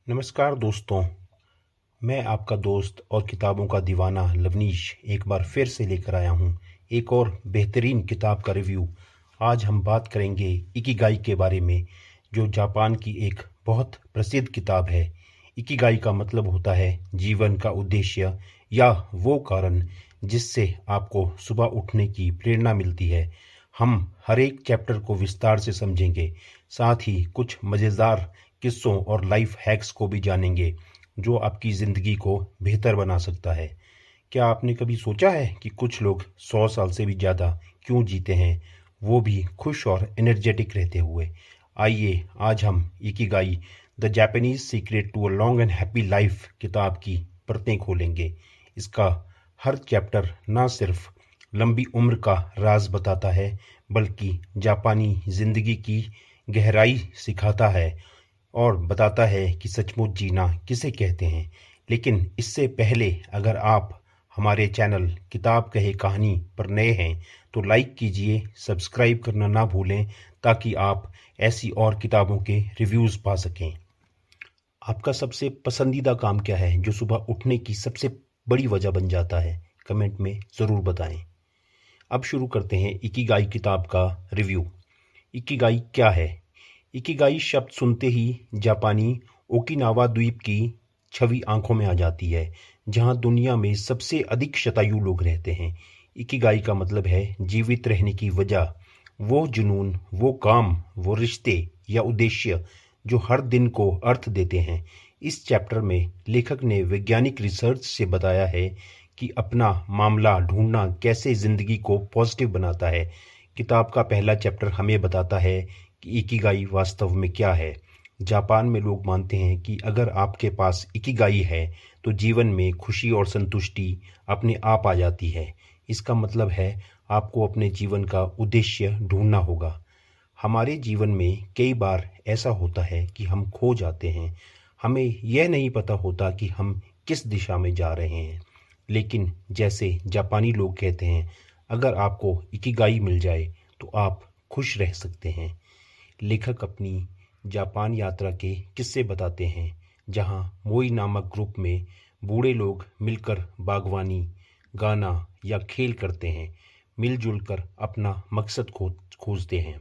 नमस्कार दोस्तों। मैं आपका दोस्त और किताबों का दीवाना लवनीश एक बार फिर से लेकर आया हूँ एक और बेहतरीन किताब का रिव्यू। आज हम बात करेंगे इकिगाई के बारे में, जो जापान की एक बहुत प्रसिद्ध किताब है। इकिगाई का मतलब होता है जीवन का उद्देश्य या वो कारण जिससे आपको सुबह उठने की प्रेरणा मिलती है। हम हर एक चैप्टर को विस्तार से समझेंगे, साथ ही कुछ मज़ेदार किस्सों और लाइफ हैक्स को भी जानेंगे जो आपकी ज़िंदगी को बेहतर बना सकता है। क्या आपने कभी सोचा है कि कुछ लोग 100 साल से भी ज़्यादा क्यों जीते हैं, वो भी खुश और एनर्जेटिक रहते हुए? आइए आज हम Ikigai the Japanese secret to a long and happy life किताब की परतें खोलेंगे। इसका हर चैप्टर ना सिर्फ लंबी उम्र का राज बताता है, बल्कि जापानी ज़िंदगी की गहराई सिखाता है और बताता है कि सचमुच जीना किसे कहते हैं। लेकिन इससे पहले अगर आप हमारे चैनल किताब कहे कहानी पर नए हैं तो लाइक कीजिए, सब्सक्राइब करना ना भूलें ताकि आप ऐसी और किताबों के रिव्यूज़ पा सकें। आपका सबसे पसंदीदा काम क्या है जो सुबह उठने की सबसे बड़ी वजह बन जाता है? कमेंट में ज़रूर बताएं। अब शुरू करते हैं इकिगाई किताब का रिव्यू। इकिगाई क्या है? इकिगाई शब्द सुनते ही जापानी ओकिनावा द्वीप की छवि आंखों में आ जाती है, जहां दुनिया में सबसे अधिक शतायु लोग रहते हैं। इकिगाई का मतलब है जीवित रहने की वजह, वो जुनून, वो काम, वो रिश्ते या उद्देश्य जो हर दिन को अर्थ देते हैं। इस चैप्टर में लेखक ने वैज्ञानिक रिसर्च से बताया है कि अपना मामला ढूंढना कैसे जिंदगी को पॉजिटिव बनाता है। किताब का पहला चैप्टर हमें बताता है कि इकिगाई वास्तव में क्या है। जापान में लोग मानते हैं कि अगर आपके पास इकिगाई है तो जीवन में खुशी और संतुष्टि अपने आप आ जाती है। इसका मतलब है आपको अपने जीवन का उद्देश्य ढूंढना होगा। हमारे जीवन में कई बार ऐसा होता है कि हम खो जाते हैं। हमें यह नहीं पता होता कि हम किस दिशा में जा रहे हैं। लेकिन जैसे जापानी लोग कहते हैं, अगर आपको इकिगाई मिल जाए तो आप खुश रह सकते हैं। लेखक अपनी जापान यात्रा के किस्से बताते हैं, जहां मोई नामक ग्रुप में बूढ़े लोग मिलकर बागवानी, गाना या खेल करते हैं, मिलजुल कर अपना मकसद खोजते हैं।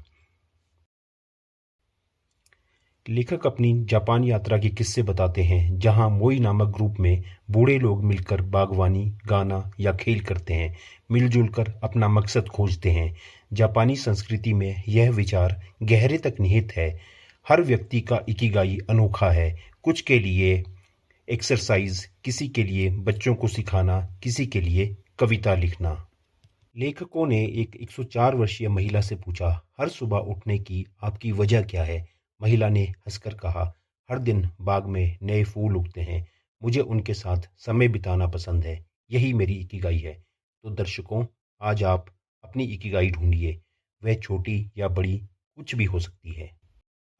लेखक अपनी जापान यात्रा के किस्से बताते हैं, जहां मोई नामक ग्रुप में बूढ़े लोग मिलकर बागवानी, गाना या खेल करते हैं, मिलजुल कर अपना मकसद खोजते हैं। जापानी संस्कृति में यह विचार गहरे तक निहित है। हर व्यक्ति का इकिगाई अनोखा है। कुछ के लिए एक्सरसाइज, किसी के लिए बच्चों को सिखाना, किसी के लिए कविता लिखना। लेखकों ने एक 104 वर्षीय महिला से पूछा, हर सुबह उठने की आपकी वजह क्या है? महिला ने हंसकर कहा, हर दिन बाग में नए फूल उगते हैं, मुझे उनके साथ समय बिताना पसंद है, यही मेरी इकिगाई है। तो दर्शकों, आज आप अपनी इकिगाई ढूंढिए, वह छोटी या बड़ी कुछ भी हो सकती है।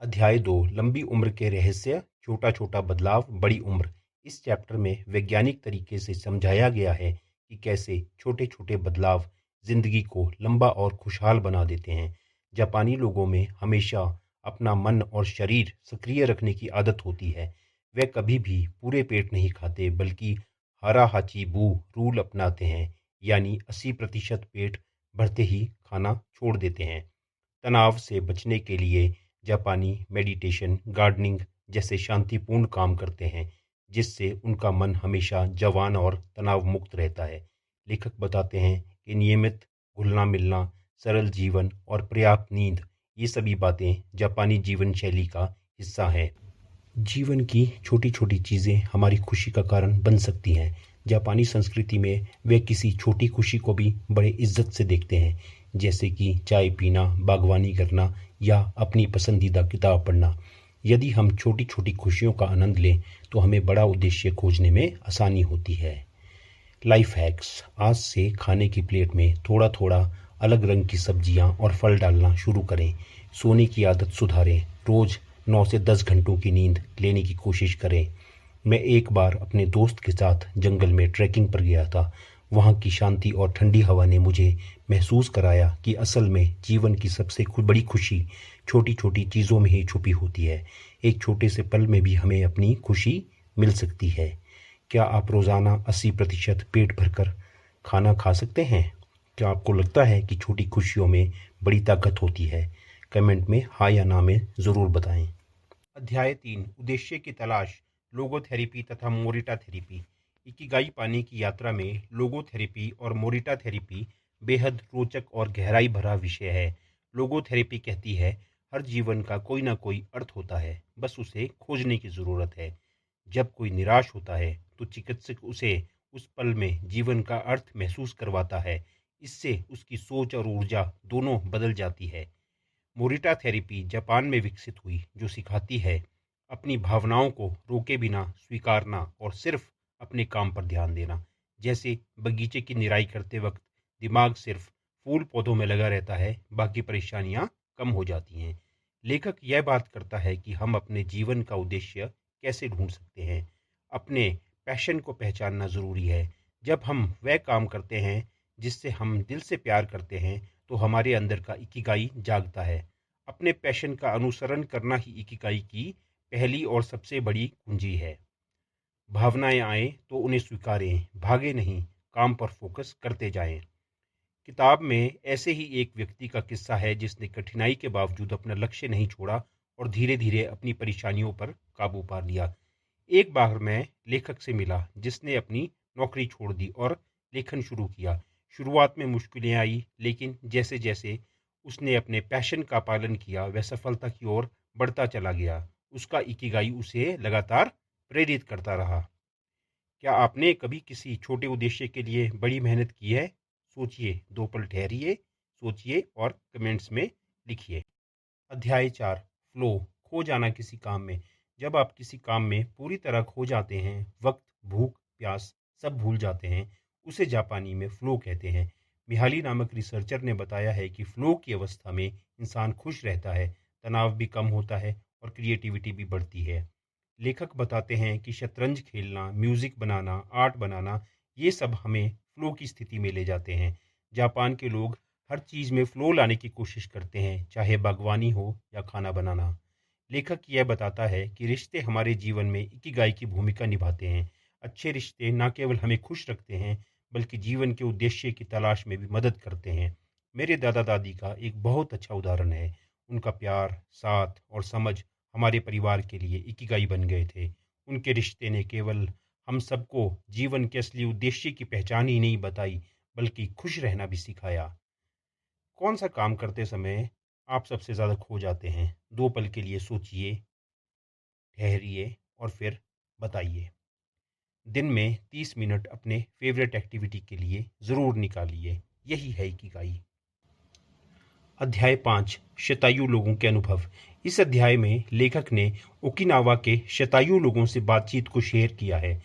अध्याय 2, लंबी उम्र के रहस्य, छोटा छोटा बदलाव, बड़ी उम्र। इस चैप्टर में वैज्ञानिक तरीके से समझाया गया है कि कैसे छोटे छोटे बदलाव जिंदगी को लंबा और खुशहाल बना देते हैं। जापानी लोगों में हमेशा अपना मन और शरीर सक्रिय रखने की आदत होती है। वे कभी भी पूरे पेट नहीं खाते, बल्कि हरा हाची बू रूल अपनाते हैं, यानी 80% पेट भरते ही खाना छोड़ देते हैं। तनाव से बचने के लिए जापानी मेडिटेशन, गार्डनिंग जैसे शांतिपूर्ण काम करते हैं, जिससे उनका मन हमेशा जवान और तनाव मुक्त रहता है। लेखक बताते हैं कि नियमित घुलना मिलना, सरल जीवन और पर्याप्त नींद, ये सभी बातें जापानी जीवन शैली का हिस्सा हैं। जीवन की छोटी छोटी चीज़ें हमारी खुशी का कारण बन सकती हैं। जापानी संस्कृति में वे किसी छोटी खुशी को भी बड़े इज्जत से देखते हैं, जैसे कि चाय पीना, बागवानी करना या अपनी पसंदीदा किताब पढ़ना। यदि हम छोटी छोटी खुशियों का आनंद लें तो हमें बड़ा उद्देश्य खोजने में आसानी होती है। लाइफ हैक्स, आज से खाने की प्लेट में थोड़ा थोड़ा अलग रंग की सब्जियां और फल डालना शुरू करें। सोने की आदत सुधारें, रोज़ 9 से 10 घंटों की नींद लेने की कोशिश करें। मैं एक बार अपने दोस्त के साथ जंगल में ट्रैकिंग पर गया था। वहाँ की शांति और ठंडी हवा ने मुझे महसूस कराया कि असल में जीवन की सबसे बड़ी खुशी छोटी छोटी चीज़ों में ही छुपी होती है। एक छोटे से पल में भी हमें अपनी खुशी मिल सकती है। क्या आप रोज़ाना 80% पेट भरकर खाना खा सकते हैं? क्या आपको लगता है कि छोटी खुशियों में बड़ी ताकत होती है? कमेंट में हाँ या ना में ज़रूर बताएं। अध्याय 3, उद्देश्य की तलाश, लोगोथेरेपी तथा मोरिटा थेरेपी। इकिगाई पाने की यात्रा में लोगोथेरेपी और मोरिटा थेरेपी बेहद रोचक और गहराई भरा विषय है। लोगोथेरेपी कहती है हर जीवन का कोई ना कोई अर्थ होता है, बस उसे खोजने की ज़रूरत है। जब कोई निराश होता है तो चिकित्सक उसे उस पल में जीवन का अर्थ महसूस करवाता है। इससे उसकी सोच और ऊर्जा दोनों बदल जाती है। मोरिटा थेरेपी जापान में विकसित हुई, जो सिखाती है अपनी भावनाओं को रोके बिना स्वीकारना और सिर्फ अपने काम पर ध्यान देना। जैसे बगीचे की निराई करते वक्त दिमाग सिर्फ फूल पौधों में लगा रहता है, बाकी परेशानियां कम हो जाती हैं। लेखक यह बात करता है कि हम अपने जीवन का उद्देश्य कैसे ढूंढ सकते हैं। अपने पैशन को पहचानना ज़रूरी है। जब हम वह काम करते हैं जिससे हम दिल से प्यार करते हैं तो हमारे अंदर का इकिगाई जागता है। अपने पैशन का अनुसरण करना ही इकिगाई की पहली और सबसे बड़ी कुंजी है। भावनाएं आए तो उन्हें स्वीकारें, भागे नहीं, काम पर फोकस करते जाएं। किताब में ऐसे ही एक व्यक्ति का किस्सा है जिसने कठिनाई के बावजूद अपना लक्ष्य नहीं छोड़ा और धीरे धीरे अपनी परेशानियों पर काबू पा लिया। एक बार मैं लेखक से मिला जिसने अपनी नौकरी छोड़ दी और लेखन शुरू किया। शुरुआत में मुश्किलें आई, लेकिन जैसे जैसे उसने अपने पैशन का पालन किया वह सफलता की ओर बढ़ता चला गया। उसका इकिगाई उसे लगातार प्रेरित करता रहा। क्या आपने कभी किसी छोटे उद्देश्य के लिए बड़ी मेहनत की है? सोचिए, 2 पल ठहरिए, सोचिए और कमेंट्स में लिखिए। अध्याय 4, फ्लो, खो जाना किसी काम में। जब आप किसी काम में पूरी तरह खो जाते हैं, वक्त, भूख, प्यास सब भूल जाते हैं, उसे जापानी में फ्लो कहते हैं। मिहाली नामक रिसर्चर ने बताया है कि फ्लो की अवस्था में इंसान खुश रहता है, तनाव भी कम होता है और क्रिएटिविटी भी बढ़ती है। लेखक बताते हैं कि शतरंज खेलना, म्यूजिक बनाना, आर्ट बनाना, ये सब हमें फ्लो की स्थिति में ले जाते हैं। जापान के लोग हर चीज़ में फ्लो लाने की कोशिश करते हैं, चाहे बागवानी हो या खाना बनाना। लेखक यह बताता है कि रिश्ते हमारे जीवन में इकिगाई की भूमिका निभाते हैं। अच्छे रिश्ते न केवल हमें खुश रखते हैं, बल्कि जीवन के उद्देश्य की तलाश में भी मदद करते हैं। मेरे दादा दादी का एक बहुत अच्छा उदाहरण है। उनका प्यार, साथ और समझ हमारे परिवार के लिए इकिगाई बन गए थे। उनके रिश्ते ने केवल हम सबको जीवन के असली उद्देश्य की पहचान ही नहीं बताई, बल्कि खुश रहना भी सिखाया। कौन सा काम करते समय आप सबसे ज़्यादा खो जाते हैं? 2 पल के लिए सोचिए, ठहरिए और फिर बताइए। दिन में 30 मिनट अपने फेवरेट एक्टिविटी के लिए ज़रूर निकालिए। यही है इकिगाई। अध्याय 5, शतायु लोगों के अनुभव। इस अध्याय में लेखक ने ओकिनावा के शतायु लोगों से बातचीत को शेयर किया है।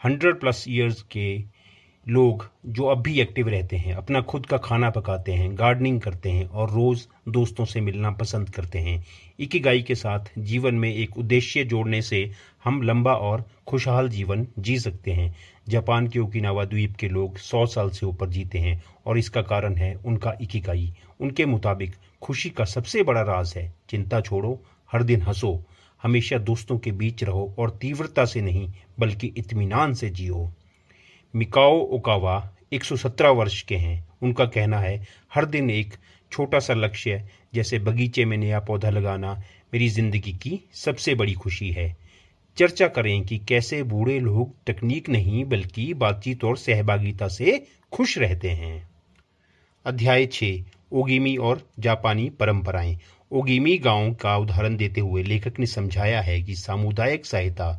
100+ ईयर्स के लोग जो अब भी एक्टिव रहते हैं, अपना खुद का खाना पकाते हैं, गार्डनिंग करते हैं और रोज़ दोस्तों से मिलना पसंद करते हैं। इकिगाई के साथ जीवन में एक उद्देश्य जोड़ने से हम लंबा और खुशहाल जीवन जी सकते हैं। जापान के ओकिनावा द्वीप के लोग 100 साल से ऊपर जीते हैं और इसका कारण है उनका इकिगाई। उनके मुताबिक खुशी का सबसे बड़ा राज है चिंता छोड़ो, हर दिन हंसो, हमेशा दोस्तों के बीच रहो और तीव्रता से नहीं बल्कि इत्मीनान से जियो। मिकाओ ओकावा 117 वर्ष के हैं। उनका कहना है हर दिन एक छोटा सा लक्ष्य, जैसे बगीचे में नया पौधा लगाना, मेरी ज़िंदगी की सबसे बड़ी खुशी है। चर्चा करें कि कैसे बूढ़े लोग तकनीक नहीं बल्कि बातचीत और सहभागिता से खुश रहते हैं। अध्याय 6, ओगिमी और जापानी परंपराएं। ओगिमी गांव का उदाहरण देते हुए लेखक ने समझाया है कि सामुदायिक सहायता,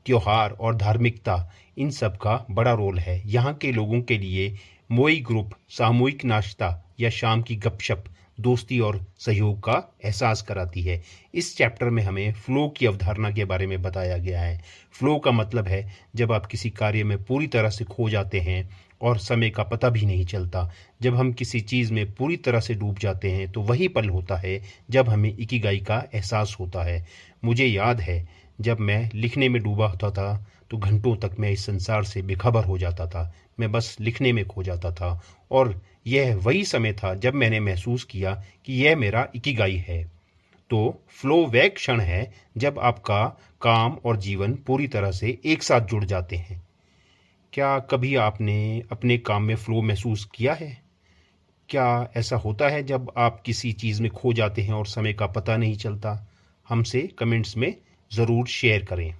त्योहार और धार्मिकता, इन सब का बड़ा रोल है। यहाँ के लोगों के लिए मोई ग्रुप, सामूहिक नाश्ता या शाम की गपशप दोस्ती और सहयोग का एहसास कराती है। इस चैप्टर में हमें फ्लो की अवधारणा के बारे में बताया गया है। फ्लो का मतलब है जब आप किसी कार्य में पूरी तरह से खो जाते हैं और समय का पता भी नहीं चलता। जब हम किसी चीज़ में पूरी तरह से डूब जाते हैं तो वही पल होता है जब हमें इकिगाई का एहसास होता है। मुझे याद है जब मैं लिखने में डूबा होता था तो घंटों तक मैं इस संसार से बेखबर हो जाता था। मैं बस लिखने में खो जाता था और यह वही समय था जब मैंने महसूस किया कि यह मेरा इकिगाई है। तो फ्लो वह क्षण है जब आपका काम और जीवन पूरी तरह से एक साथ जुड़ जाते हैं। क्या कभी आपने अपने काम में फ्लो महसूस किया है? क्या ऐसा होता है जब आप किसी चीज़ में खो जाते हैं और समय का पता नहीं चलता? हमसे कमेंट्स में ज़रूर शेयर करें।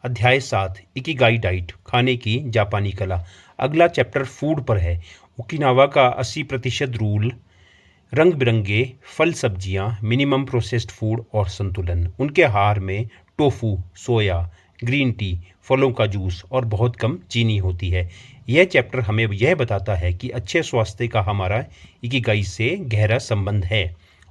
अध्याय 7 इकिगाई डाइट, खाने की जापानी कला। अगला चैप्टर फूड पर है। ओकिनावा का 80% रूल, रंग बिरंगे फल सब्जियां, मिनिमम प्रोसेस्ड फूड और संतुलन। उनके आहार में टोफू, सोया, ग्रीन टी, फलों का जूस और बहुत कम चीनी होती है। यह चैप्टर हमें यह बताता है कि अच्छे स्वास्थ्य का हमारा इकिगाई से गहरा संबंध है।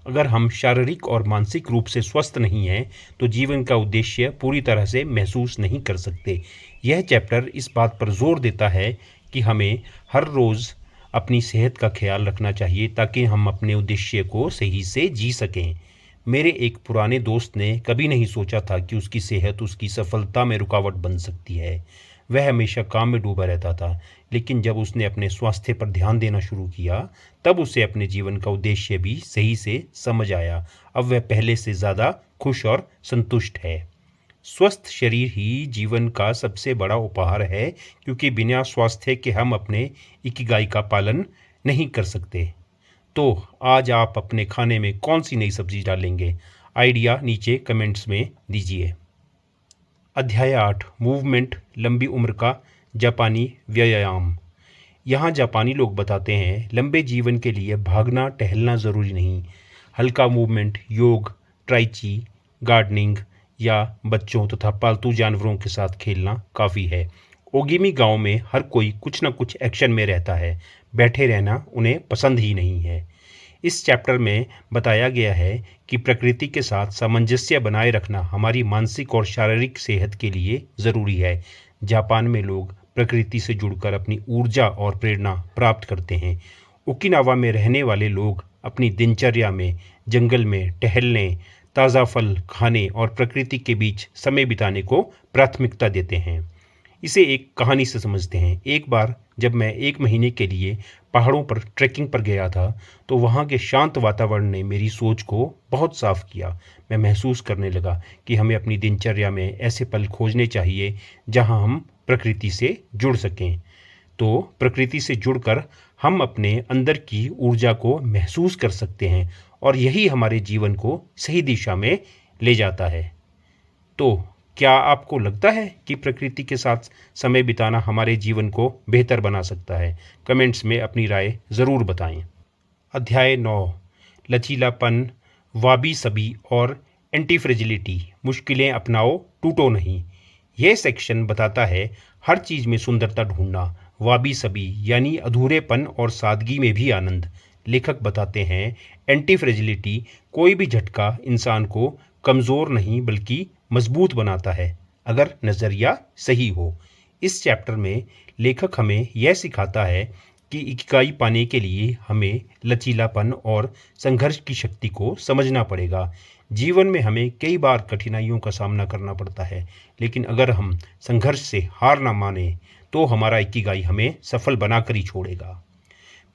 अगर हम शारीरिक और मानसिक रूप से स्वस्थ नहीं हैं तो जीवन का उद्देश्य पूरी तरह से महसूस नहीं कर सकते। यह चैप्टर इस बात पर जोर देता है कि हमें हर रोज़ अपनी सेहत का ख्याल रखना चाहिए ताकि हम अपने उद्देश्य को सही से जी सकें। मेरे एक पुराने दोस्त ने कभी नहीं सोचा था कि उसकी सेहत उसकी सफलता में रुकावट बन सकती है। वह हमेशा काम में डूबा रहता था, लेकिन जब उसने अपने स्वास्थ्य पर ध्यान देना शुरू किया तब उसे अपने जीवन का उद्देश्य भी सही से समझ आया। अब वह पहले से ज़्यादा खुश और संतुष्ट है। स्वस्थ शरीर ही जीवन का सबसे बड़ा उपहार है, क्योंकि बिना स्वास्थ्य के हम अपने इकिगाई का पालन नहीं कर सकते। तो आज आप अपने खाने में कौन सी नई सब्जी डालेंगे? आइडिया नीचे कमेंट्स में दीजिए। अध्याय 8 मूवमेंट, लंबी उम्र का जापानी व्यायाम। यहाँ जापानी लोग बताते हैं लंबे जीवन के लिए भागना टहलना ज़रूरी नहीं। हल्का मूवमेंट, योग, ट्राइची, गार्डनिंग या बच्चों तथा पालतू जानवरों के साथ खेलना काफ़ी है। ओगिमी गांव में हर कोई कुछ न कुछ एक्शन में रहता है। बैठे रहना उन्हें पसंद ही नहीं है। इस चैप्टर में बताया गया है कि प्रकृति के साथ सामंजस्य बनाए रखना हमारी मानसिक और शारीरिक सेहत के लिए ज़रूरी है। जापान में लोग प्रकृति से जुड़कर अपनी ऊर्जा और प्रेरणा प्राप्त करते हैं। ओकिनावा में रहने वाले लोग अपनी दिनचर्या में जंगल में टहलने, ताज़ा फल खाने और प्रकृति के बीच समय बिताने को प्राथमिकता देते हैं। इसे एक कहानी से समझते हैं। एक बार जब मैं 1 महीने के लिए पहाड़ों पर ट्रैकिंग पर गया था तो वहाँ के शांत वातावरण ने मेरी सोच को बहुत साफ किया। मैं महसूस करने लगा कि हमें अपनी दिनचर्या में ऐसे पल खोजने चाहिए जहाँ हम प्रकृति से जुड़ सकें। तो प्रकृति से जुड़कर हम अपने अंदर की ऊर्जा को महसूस कर सकते हैं और यही हमारे जीवन को सही दिशा में ले जाता है। तो क्या आपको लगता है कि प्रकृति के साथ समय बिताना हमारे जीवन को बेहतर बना सकता है? कमेंट्स में अपनी राय ज़रूर बताएं। अध्याय 9 लचीलापन, वाबी सबी और एंटी फ्रेजिलिटी, मुश्किलें अपनाओ टूटो नहीं। यह सेक्शन बताता है हर चीज़ में सुंदरता ढूंढना, वाबी सबी यानी अधूरेपन और सादगी में भी आनंद। लेखक बताते हैं एंटी फ्रेजिलिटी कोई भी झटका इंसान को कमज़ोर नहीं बल्कि मजबूत बनाता है, अगर नज़रिया सही हो। इस चैप्टर में लेखक हमें यह सिखाता है कि इकिगाई पाने के लिए हमें लचीलापन और संघर्ष की शक्ति को समझना पड़ेगा। जीवन में हमें कई बार कठिनाइयों का सामना करना पड़ता है, लेकिन अगर हम संघर्ष से हार ना माने तो हमारा इकिगाई हमें सफल बनाकर ही छोड़ेगा।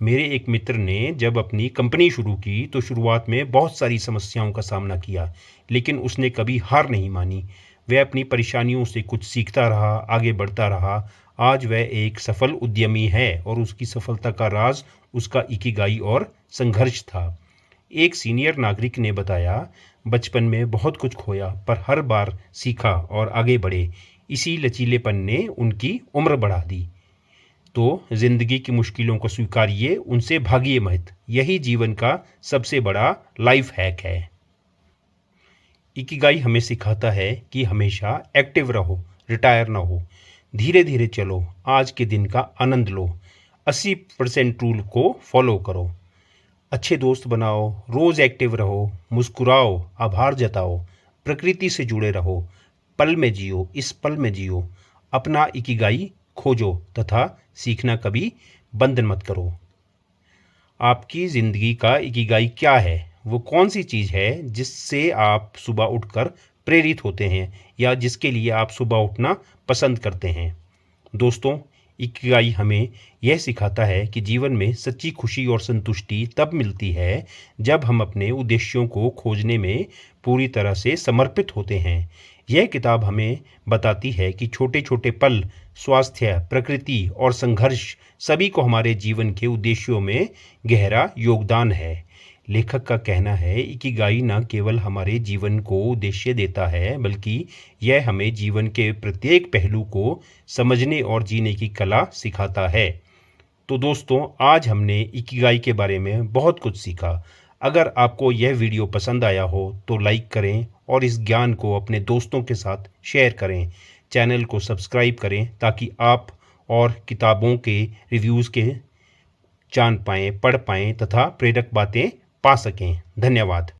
मेरे एक मित्र ने जब अपनी कंपनी शुरू की तो शुरुआत में बहुत सारी समस्याओं का सामना किया, लेकिन उसने कभी हार नहीं मानी। वह अपनी परेशानियों से कुछ सीखता रहा, आगे बढ़ता रहा। आज वह एक सफल उद्यमी है और उसकी सफलता का राज उसका इकिगाई और संघर्ष था। एक सीनियर नागरिक ने बताया, बचपन में बहुत कुछ खोया पर हर बार सीखा और आगे बढ़े। इसी लचीलेपन ने उनकी उम्र बढ़ा दी। तो जिंदगी की मुश्किलों को स्वीकारिए, उनसे भागिए मत। यही जीवन का सबसे बड़ा लाइफ हैक है। इकिगाई हमें सिखाता है कि हमेशा एक्टिव रहो, रिटायर ना हो। धीरे धीरे चलो, आज के दिन का आनंद लो। 80% रूल को फॉलो करो। अच्छे दोस्त बनाओ, रोज़ एक्टिव रहो, मुस्कुराओ, आभार जताओ, प्रकृति से जुड़े रहो, पल में जियो, इस पल में जियो। अपना इकिगाई खोजो तथा सीखना कभी बंद मत करो। आपकी ज़िंदगी का इकिगाई क्या है? वो कौन सी चीज़ है जिससे आप सुबह उठकर प्रेरित होते हैं या जिसके लिए आप सुबह उठना पसंद करते हैं? दोस्तों, इकिगाई हमें यह सिखाता है कि जीवन में सच्ची खुशी और संतुष्टि तब मिलती है जब हम अपने उद्देश्यों को खोजने में पूरी तरह से समर्पित होते हैं। यह किताब हमें बताती है कि छोटे छोटे पल, स्वास्थ्य, प्रकृति और संघर्ष सभी को हमारे जीवन के उद्देश्यों में गहरा योगदान है। लेखक का कहना है इकिगाई न केवल हमारे जीवन को उद्देश्य देता है, बल्कि यह हमें जीवन के प्रत्येक पहलू को समझने और जीने की कला सिखाता है। तो दोस्तों, आज हमने इकिगाई के बारे में बहुत कुछ सीखा। अगर आपको यह वीडियो पसंद आया हो तो लाइक करें और इस ज्ञान को अपने दोस्तों के साथ शेयर करें। चैनल को सब्सक्राइब करें ताकि आप और किताबों के रिव्यूज़ के जान पाएँ, पढ़ पाएँ तथा प्रेरक बातें पा सकें। धन्यवाद।